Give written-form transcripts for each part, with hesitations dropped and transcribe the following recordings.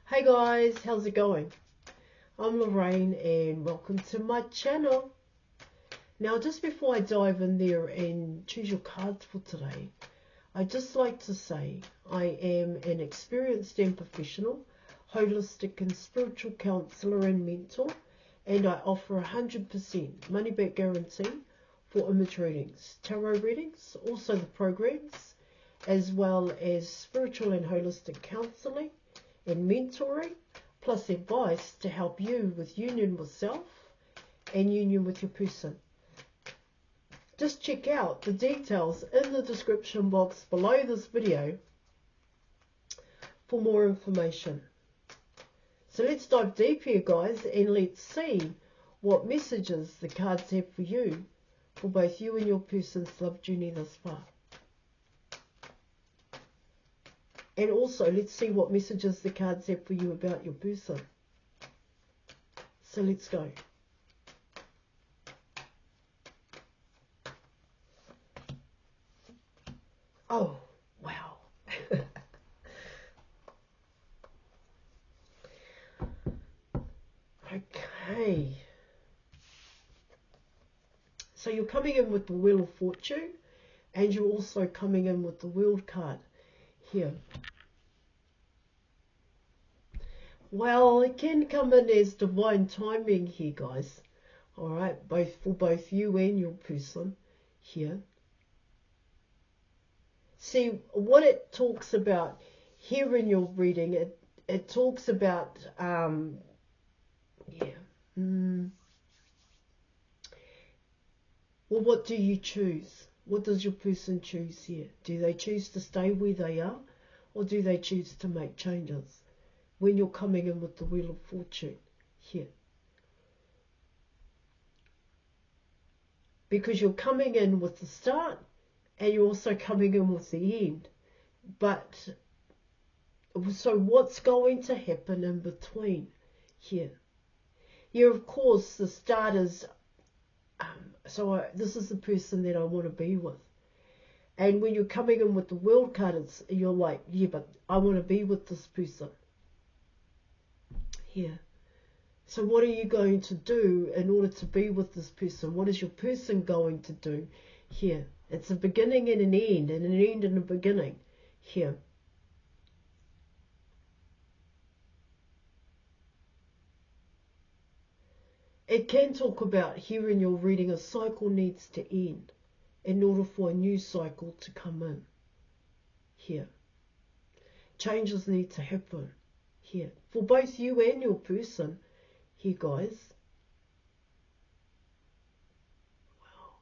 Hey guys, how's it going? I'm Lorraine and welcome to my channel. Now just before I dive in there and choose your cards for today, I'd just like to say I am an experienced and professional, holistic and spiritual counsellor and mentor, and I offer 100% money back guarantee for image readings, tarot readings, also the programs, as well as spiritual and holistic counselling and mentoring, plus advice to help you with union with self and union with your person. Just check out the details in the description box below this video for more information. So let's dive deep here, guys, and let's see what messages the cards have for you, for both you and your person's love journey thus far. And also, let's see what messages the cards have for you about your person. So let's go. Oh, wow. Okay. So you're coming in with the Wheel of Fortune, and you're also coming in with the World card here. Well, it can come in as divine timing here, guys. All right, for both you and your person here. See, what it talks about here in your reading, it talks about, well, what do you choose? What does your person choose here? Do they choose to stay where they are, or do they choose to make changes? When you're coming in with the Wheel of Fortune here. Because you're coming in with the start and you're also coming in with the end. But, so what's going to happen in between here? Here, of course, the start is, this is the person that I want to be with. And when you're coming in with the World card, you're like, yeah, but I want to be with this person. Here. So what are you going to do in order to be with this person? What is your person going to do here? It's a beginning and an end and a beginning here. It can talk about here in your reading, a cycle needs to end in order for a new cycle to come in here. Changes need to happen here for both you and your person here, guys. Wow.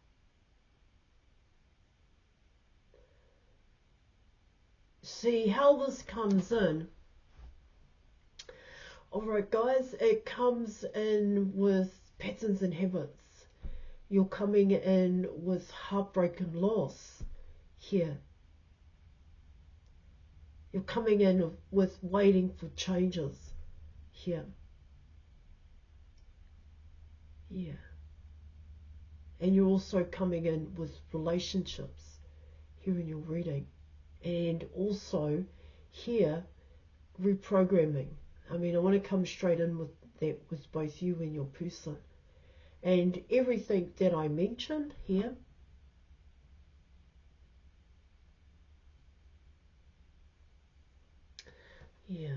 See how this comes in. Alright, guys, it comes in with patterns and habits. You're coming in with heartbreak and loss here. You're coming in with waiting for changes here. Yeah. And you're also coming in with relationships here in your reading. And also here, reprogramming. I mean, I want to come straight in with that with both you and your person. And everything that I mentioned here, yeah.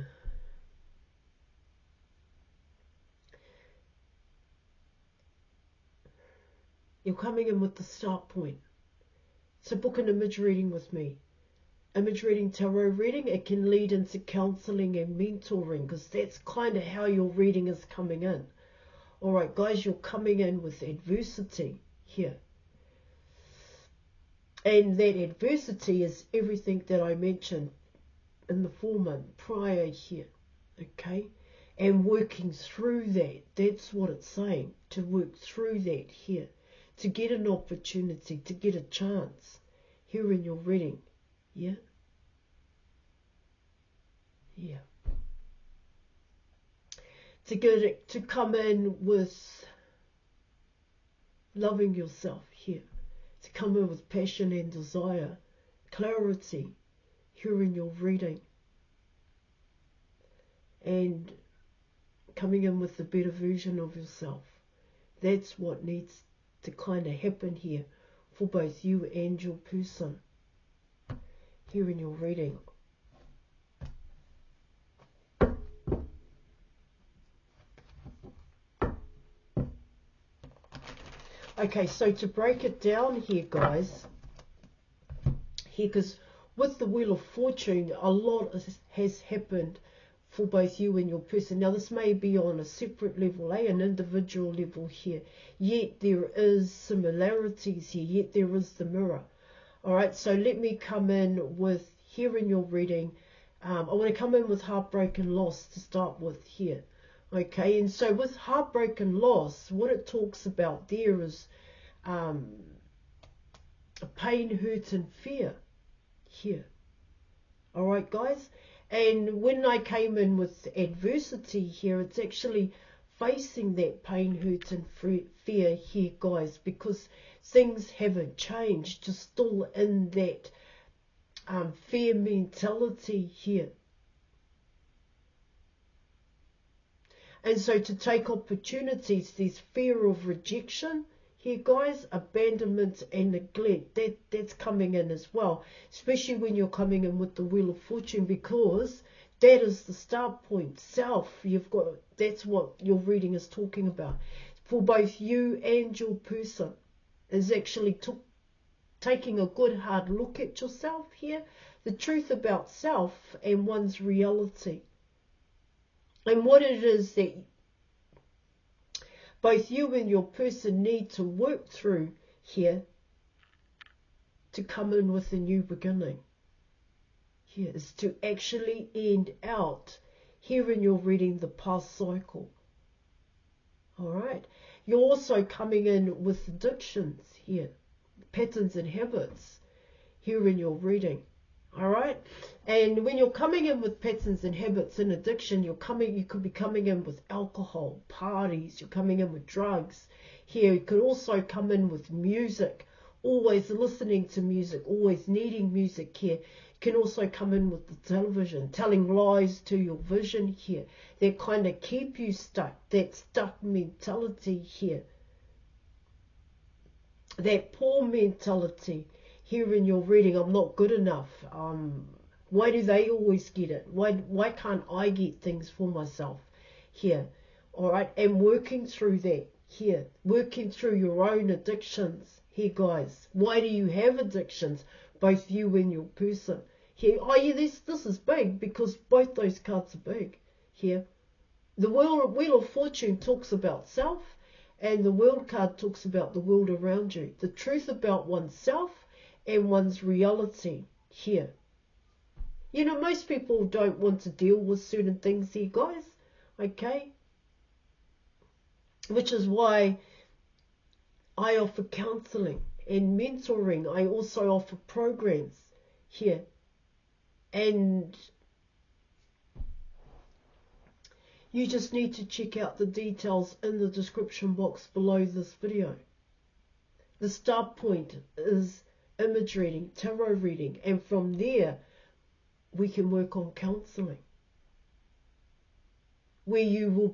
You're coming in with the start point. So book an image reading with me. Image reading, tarot reading, it can lead into counselling and mentoring, because that's kind of how your reading is coming in. Alright, guys, you're coming in with adversity here. And that adversity is everything that I mentioned in the former prior here. Okay? And working through that. That's what it's saying. To work through that here. To get an opportunity, to get a chance here in your reading. Yeah? Yeah. To get it, to come in with loving yourself here. To come in with passion and desire. Clarity here in your reading. and coming in with the better version of yourself. That's what needs to kind of happen here for both you and your person here in your reading. Okay, so to break it down here, guys, here, because with the Wheel of Fortune, a lot has happened for both you and your person. Now, this may be on a separate level, an individual level here, yet there is similarities here, yet there is the mirror. All right, so let me come in with, here in your reading, I want to come in with heartbreak and loss to start with here. Okay, and so with heartbreak and loss, what it talks about there is pain, hurt, and fear here. All right, guys. And when I came in with adversity here, it's actually facing that pain, hurt, and fear here, guys, because things haven't changed. You're still in that fear mentality here. And so to take opportunities, there's fear of rejection here, guys, abandonment and neglect. That's coming in as well, especially when you're coming in with the Wheel of Fortune, because that is the start point. Self, that's what your reading is talking about. For both you and your person is actually taking a good hard look at yourself here, the truth about self and one's reality. And what it is that both you and your person need to work through here to come in with a new beginning. Here is to actually end out, here in your reading, the past cycle. All right. You're also coming in with addictions here, patterns and habits here in your reading. All right. And when you're coming in with patterns and habits and addiction, you could be coming in with alcohol, parties, you're coming in with drugs. Here, you could also come in with music, always listening to music, always needing music here. You can also come in with the television, telling lies to your vision here. That kind of keep you stuck, that stuck mentality here. That poor mentality here in your reading, I'm not good enough. Why do they always get it? Why can't I get things for myself here? All right, and working through that here, working through your own addictions here, guys. Why do you have addictions, both you and your person here? Oh yeah, this is big, because both those cards are big here. The Wheel of Fortune talks about self, and the World card talks about the world around you. The truth about oneself and one's reality here. You know, most people don't want to deal with certain things here, guys. Okay? Which is why I offer counselling and mentoring. I also offer programs here. And you just need to check out the details in the description box below this video. The start point is image reading, tarot reading, and from there we can work on counselling, where you will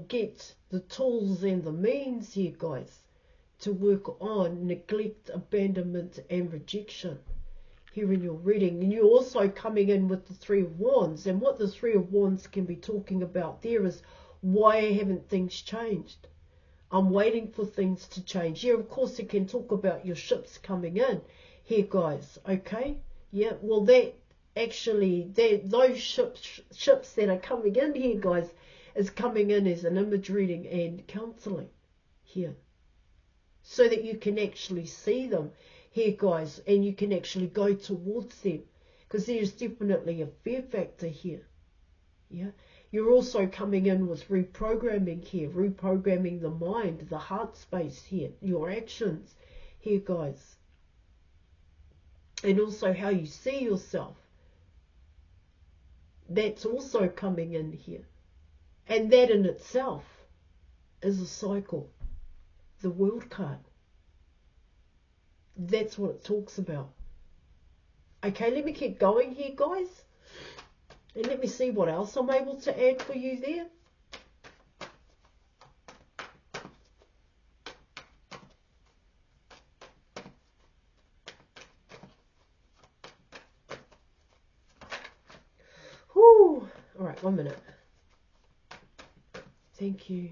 get the tools and the means here, guys, to work on neglect, abandonment, and rejection here in your reading. And you're also coming in with the Three of Wands, and what the Three of Wands can be talking about there is, why haven't things changed? I'm waiting for things to change. Yeah, of course it can talk about your ships coming in here, guys. Okay? Yeah, well, that actually, those ships that are coming in here, guys, is coming in as an image reading and counselling here, so that you can actually see them here, guys, and you can actually go towards them, because there's definitely a fear factor here. Yeah. You're also coming in with reprogramming here, reprogramming the mind, the heart space here, your actions here, guys. And also how you see yourself. That's also coming in here. And that in itself is a cycle. The World card. That's what it talks about. Okay, let me keep going here, guys. And let me see what else I'm able to add for you there. Whew. All right, 1 minute. Thank you.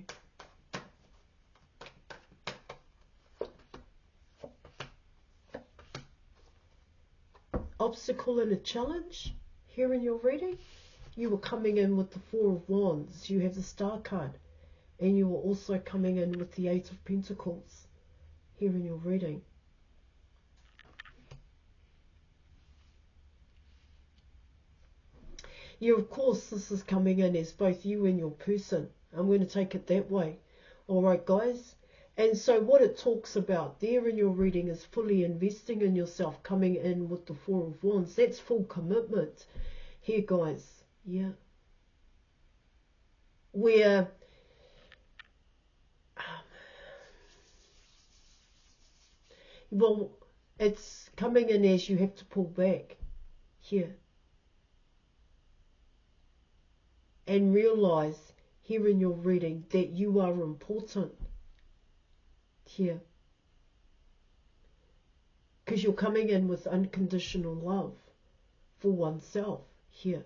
Obstacle and a challenge here in your reading. You were coming in with the Four of Wands. You have the Star card. And you were also coming in with the Eight of Pentacles here in your reading. You, of course, this is coming in as both you and your person. I'm going to take it that way. All right, guys. And so what it talks about there in your reading is fully investing in yourself, coming in with the Four of Wands. That's full commitment here, guys. Yeah. Where well, it's coming in as you have to pull back here and realize here in your reading that you are important here, because you're coming in with unconditional love for oneself here.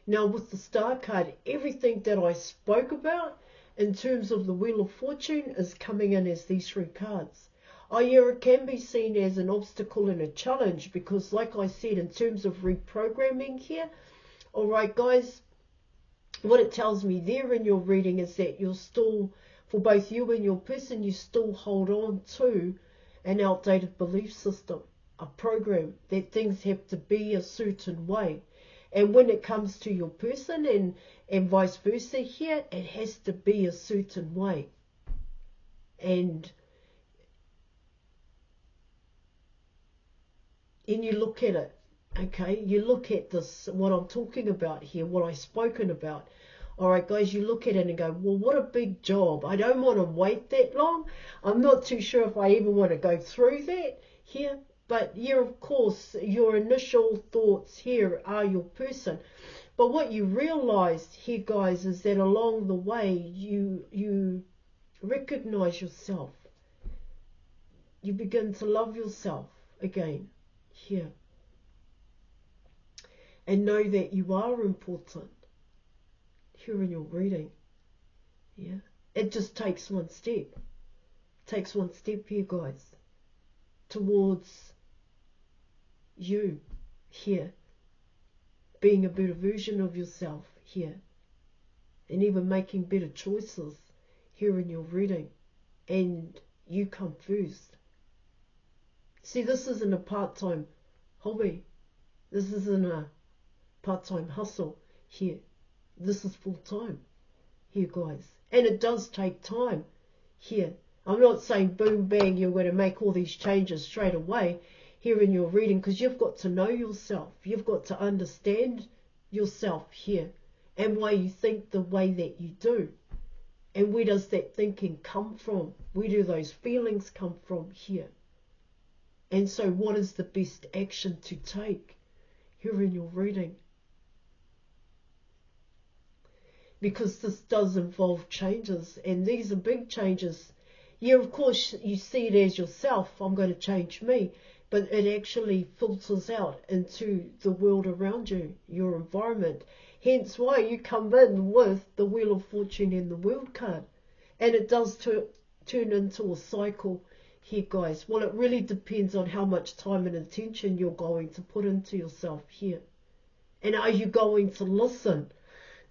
Now with the Star card, everything that I spoke about in terms of the Wheel of Fortune is coming in as these three cards. Oh yeah, it can be seen as an obstacle and a challenge, because like I said, in terms of reprogramming here, all right guys, what it tells me there in your reading is that you're still, for both you and your person, you still hold on to an outdated belief system, a program that things have to be a certain way. And when it comes to your person and vice versa here, it has to be a certain way. And you look at it, okay? You look at this, what I'm talking about here, what I've spoken about. All right, guys, you look at it and go, well, what a big job. I don't want to wait that long. I'm not too sure if I even want to go through that here. But yeah, of course, your initial thoughts here are your person. But what you realize here, guys, is that along the way, you recognize yourself. You begin to love yourself again here. And know that you are important here in your reading. Yeah. It just takes one step. It takes one step here, guys, towards you here being a better version of yourself here, and even making better choices here in your reading. And you come first. See, this isn't a part-time hobby. This isn't a part-time hustle here. This is full-time here, guys. And it does take time here. I'm not saying boom, bang, you're going to make all these changes straight away here in your reading, because you've got to know yourself. You've got to understand yourself here and why you think the way that you do. And where does that thinking come from? Where do those feelings come from here? And so what is the best action to take here in your reading? Because this does involve changes, and these are big changes. Yeah, of course, you see it as yourself, I'm going to change me, but it actually filters out into the world around you, your environment. Hence why you come in with the Wheel of Fortune and the World card. And it does turn into a cycle here, guys. Well, it really depends on how much time and attention you're going to put into yourself here. And are you going to listen?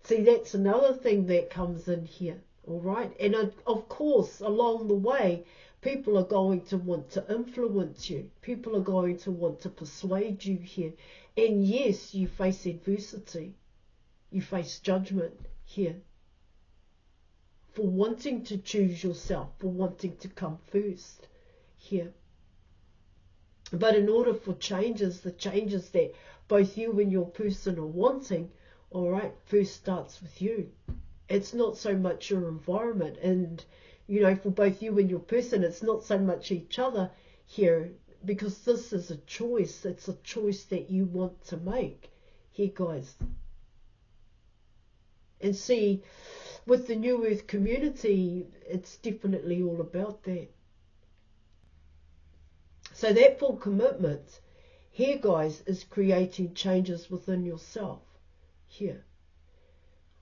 See, that's another thing that comes in here, all right? And of course, along the way, people are going to want to influence you. People are going to want to persuade you here. And yes, you face adversity. You face judgment here for wanting to choose yourself, for wanting to come first here. But in order for changes, the changes that both you and your person are wanting, all right, first starts with you. It's not so much your environment, and you know, for both you and your person, it's not so much each other here, because this is a choice. It's a choice that you want to make here, guys. And see, with the New Earth community, it's definitely all about that. So that full commitment here, guys, is creating changes within yourself here.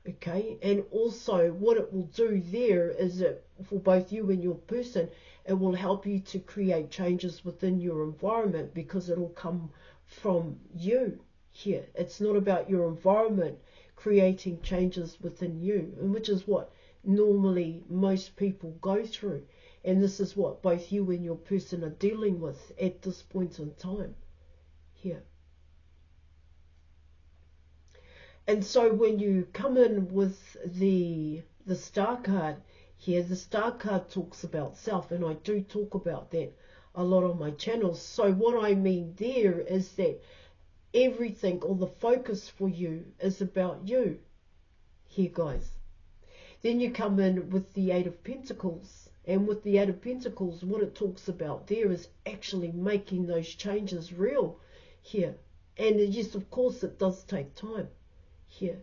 Okay, and also what it will do there is that for both you and your person, it will help you to create changes within your environment, because it will come from you here. It's not about your environment creating changes within you, and which is what normally most people go through. And this is what both you and your person are dealing with at this point in time here. And so when you come in with the star card here, the star card talks about self, and I do talk about that a lot on my channel. So what I mean there is that everything, or the focus for you, is about you here, guys. Then you come in with the Eight of Pentacles, and with the Eight of Pentacles, what it talks about there is actually making those changes real here. And yes, of course, it does take time here.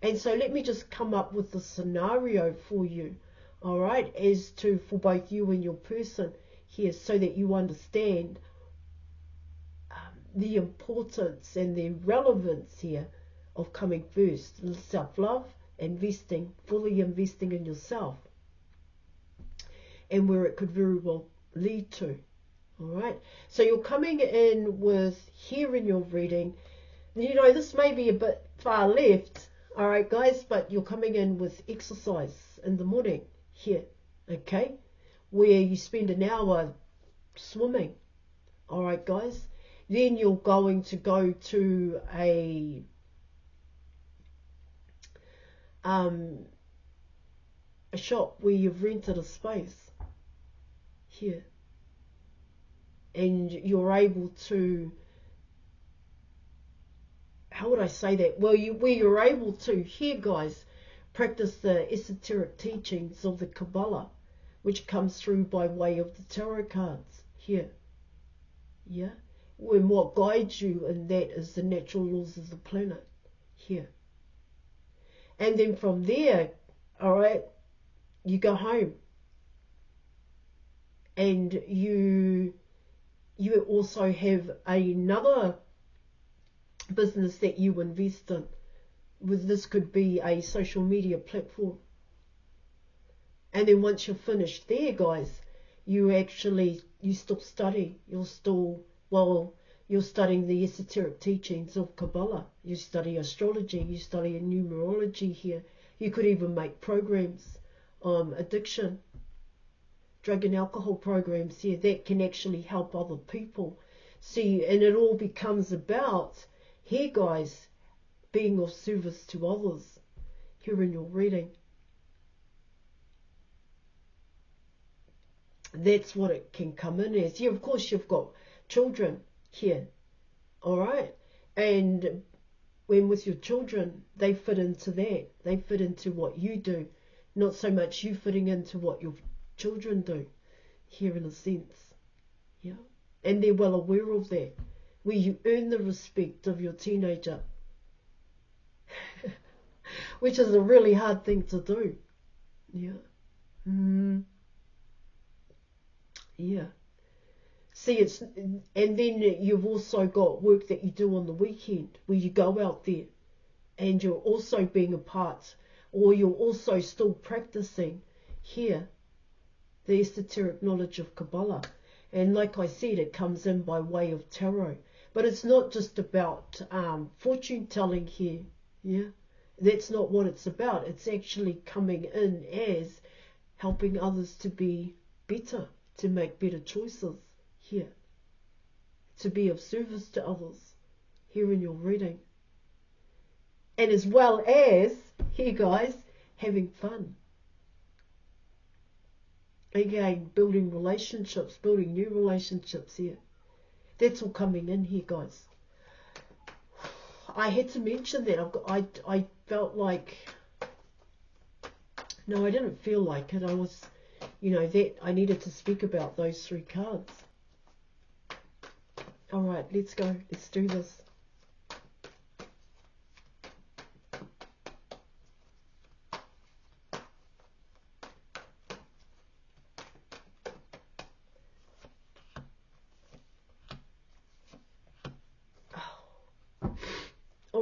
And so let me just come up with a scenario for you, all right, as to for both you and your person here, so that you understand the importance and the relevance here of coming first. Self-love, investing, fully investing in yourself, and where it could very well lead to. All right, so you're coming in with, here in your reading, you know, this may be a bit far left, all right, guys, but you're coming in with exercise in the morning here, okay, where you spend an hour swimming, all right, guys. Then you're going to go to a shop where you've rented a space here, and you're able to, how would I say that? Well, where you're able to, here, guys, practice the esoteric teachings of the Kabbalah, which comes through by way of the tarot cards here. Yeah, when what guides you in that is the natural laws of the planet here. And then from there, all right, you go home, and you also have another business that you invest in. With this could be a social media platform. And then once you're finished there, guys, you still study. You're studying the esoteric teachings of Kabbalah. You study astrology. You study numerology here. You could even make programs, addiction, drug and alcohol programs here that can actually help other people. See, and it all becomes about, here, guys, being of service to others here in your reading. That's what it can come in as. Yeah, of course, you've got children here, all right? And when with your children, they fit into that. They fit into what you do, not so much you fitting into what your children do here, in a sense. Yeah, and they're well aware of that, where you earn the respect of your teenager, which is a really hard thing to do. Yeah. Yeah. See, and then you've also got work that you do on the weekend, where you go out there and you're also being a part, or you're also still practicing here the esoteric knowledge of Kabbalah. And like I said, it comes in by way of tarot. But it's not just about fortune telling here. Yeah, that's not what it's about. It's actually coming in as helping others to be better, to make better choices here, to be of service to others here in your reading. And as well as, here, guys, having fun. Again, building relationships, building new relationships here. That's all coming in here, guys. I had to mention that. I felt like, no, I didn't feel like it. I was, that I needed to speak about those three cards. All right, let's go. Let's do this.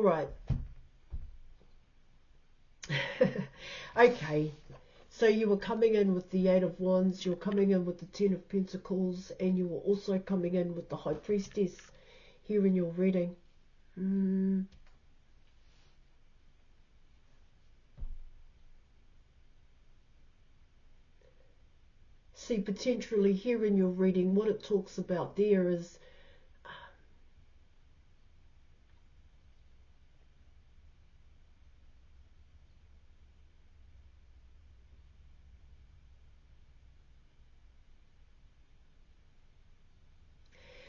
All right. Okay. So you were coming in with the Eight of Wands, you're coming in with the Ten of Pentacles, and you were also coming in with the High Priestess here in your reading. See, potentially here in your reading, what it talks about there is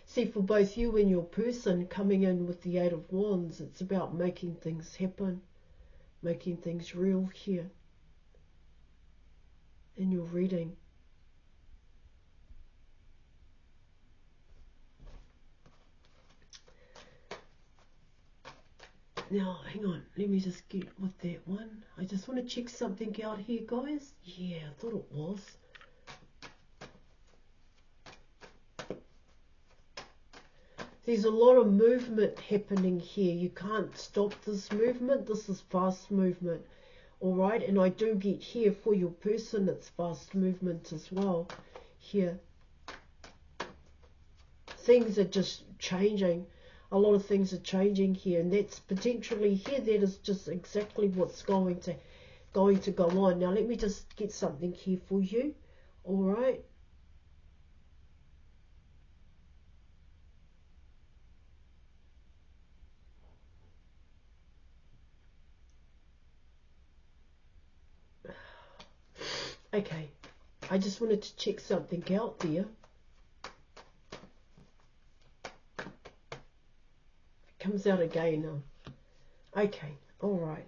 see, for both you and your person coming in with the Eight of Wands, it's about making things happen, making things real here in your reading. Now, hang on, let me just get with that one. I just want to check something out here, guys. Yeah, I thought it was. There's a lot of movement happening here. You can't stop this movement. This is fast movement. All right, and I do get here for your person, it's fast movement as well. Here, things are just changing. A lot of things are changing here, and that's potentially here. That is just exactly what's going to go on. Now, let me just get something here for you. All right. Okay, I just wanted to check something out there. It comes out again now. Okay, all right.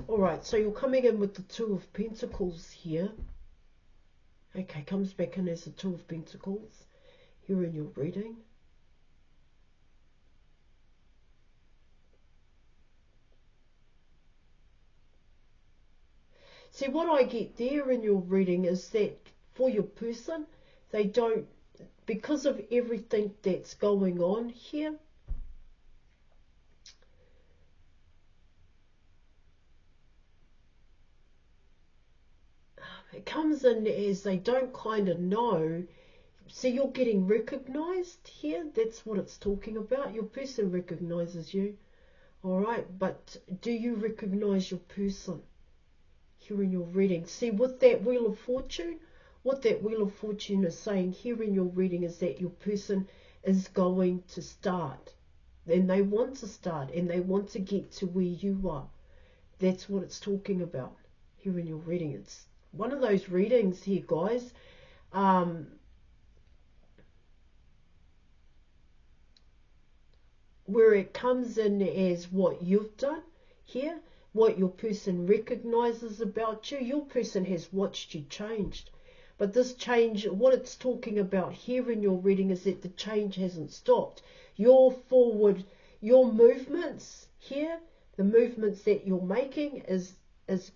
All right, so you're coming in with the Two of Pentacles here. Okay, comes back in as the Two of Pentacles here in your reading. See, what I get there in your reading is that for your person, they don't, because of everything that's going on here, it comes in as they don't kind of know. See, you're getting recognized here. That's what it's talking about. Your person recognizes you. All right, but do you recognize your person here in your reading? See, with that Wheel of Fortune, what that Wheel of Fortune is saying here in your reading is that your person is going to start. And they want to start, and they want to get to where you are. That's what it's talking about here in your reading. It's one of those readings here, guys. Where it comes in as what you've done here, what your person recognizes about you. Your person has watched you changed. But this change, what it's talking about here in your reading is that the change hasn't stopped. Your forward, your movements here, the movements that you're making is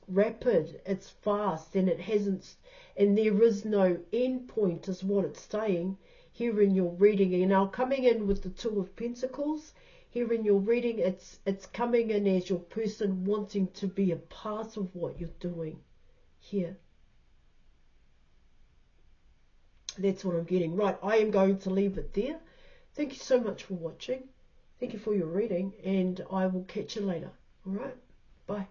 rapid, it's fast, and it hasn't, and there is no end point is what it's saying here in your reading. And now coming in with the Two of Pentacles, here in your reading, it's coming in as your person wanting to be a part of what you're doing here. That's what I'm getting. Right, I am going to leave it there. Thank you so much for watching. Thank you for your reading, and I will catch you later. All right, bye.